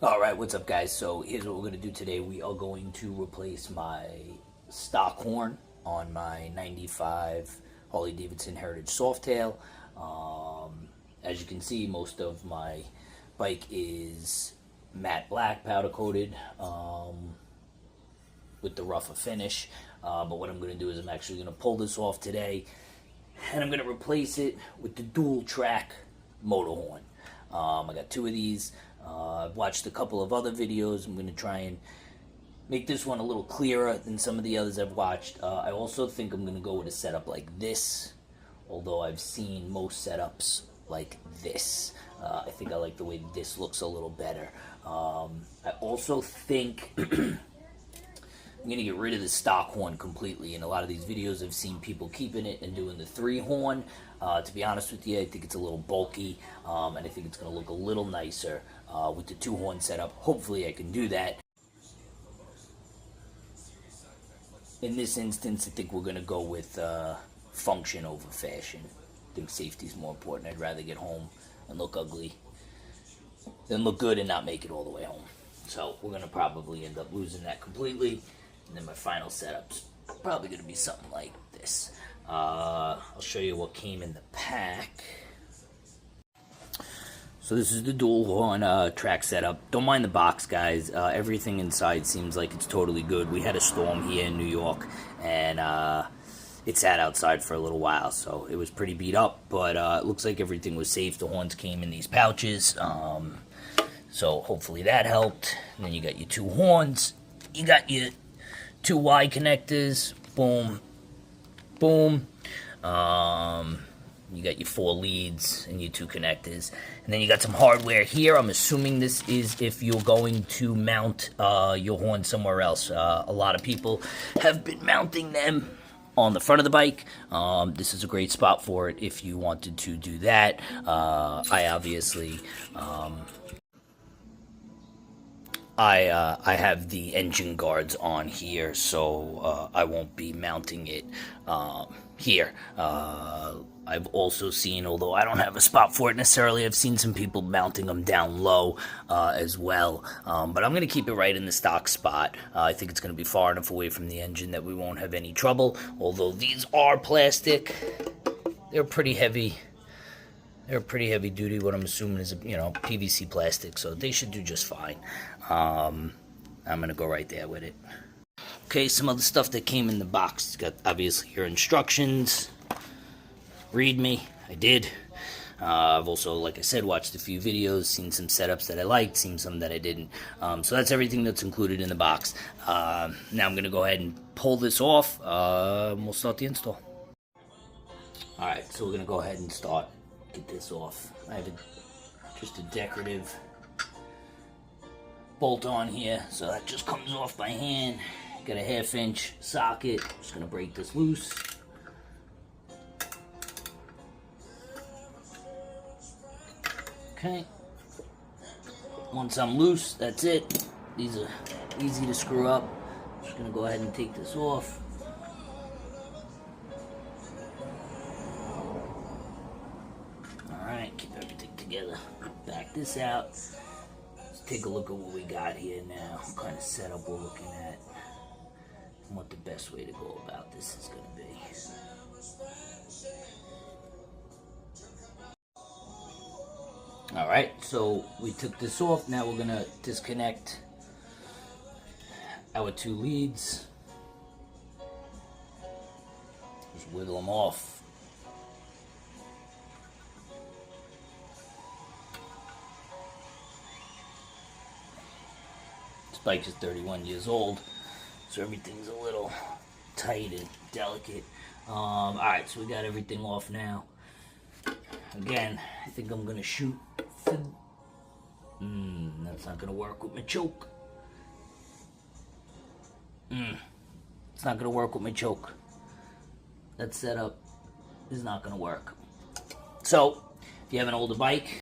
Alright, what's up guys? So here's what we're going to do today. We are going to replace my stock horn on my 95 Harley-Davidson Heritage Softail. As you can see, most of my bike is matte black powder coated with the rougher finish. But what I'm going to do is I'm actually going to pull this off today and I'm going to replace it with the dual track Moto horn. I got two of these. I've watched a couple of other videos. I'm going to try and make this one a little clearer than some of the others I've watched. I also think I'm going to go with a setup like this, although I've seen most setups like this. I think I like the way this looks a little better. I also think I'm going to get rid of the stock horn completely. In a lot of these videos, I've seen people keeping it and doing the 3 horn. To be honest with you, I think it's a little bulky, and I think it's going to look a little nicer with the 2 horn setup. Hopefully I can do that. In this instance, I think we're going to go with function over fashion. I think safety is more important. I'd rather get home and look ugly than look good and not make it all the way home. So we're going to probably end up losing that completely. And then my final setup's probably going to be something like this. I'll show you what came in the pack. So this is the dual horn track setup. Don't mind the box, guys. Everything inside seems like it's totally good. We had a storm here in New York, and it sat outside for a little while, so it was pretty beat up. But it looks like everything was safe. The horns came in these pouches, so hopefully that helped. And then you got your 2 horns. You got your 2 Y connectors. Boom, boom. You got your 4 leads and your 2 connectors. And then you got some hardware here. I'm assuming this is if you're going to mount your horn somewhere else. A lot of people have been mounting them on the front of the bike. This is a great spot for it if you wanted to do that. I obviously... I have the engine guards on here, so I won't be mounting it here. I've also seen, although I don't have a spot for it necessarily, I've seen some people mounting them down low as well. But I'm going to keep it right in the stock spot. I think it's going to be far enough away from the engine that we won't have any trouble. Although these are plastic, they're pretty heavy. They're pretty heavy duty, what I'm assuming is, PVC plastic, so they should do just fine. I'm going to go right there with it. Okay, some other stuff that came in the box. It's got, obviously, your instructions. Read me. I did. I've also, like I said, watched a few videos, seen some setups that I liked, seen some that I didn't. So that's everything that's included in the box. Now I'm going to go ahead and pull this off. We'll start the install. Alright, so we're going to go ahead and start. Get this off. I have just a decorative bolt on here, so that just comes off by hand. Got a 1/2 inch socket. Just gonna break this loose. Okay. Once I'm loose, that's it. These are easy to screw up. Just gonna go ahead and take this off. Keep everything together. Back this out. Let's take a look at what we got here now. What kind of setup we're looking at. And what the best way to go about this is going to be. Alright, so we took this off. Now we're going to disconnect our 2 leads. Just wiggle them off. Bike is 31 years old, so everything's a little tight and delicate. Alright, so we got everything off now. Again, I think I'm going to shoot for... that's not going to work with my choke. It's not going to work with my choke. That setup is not going to work. So, if you have an older bike,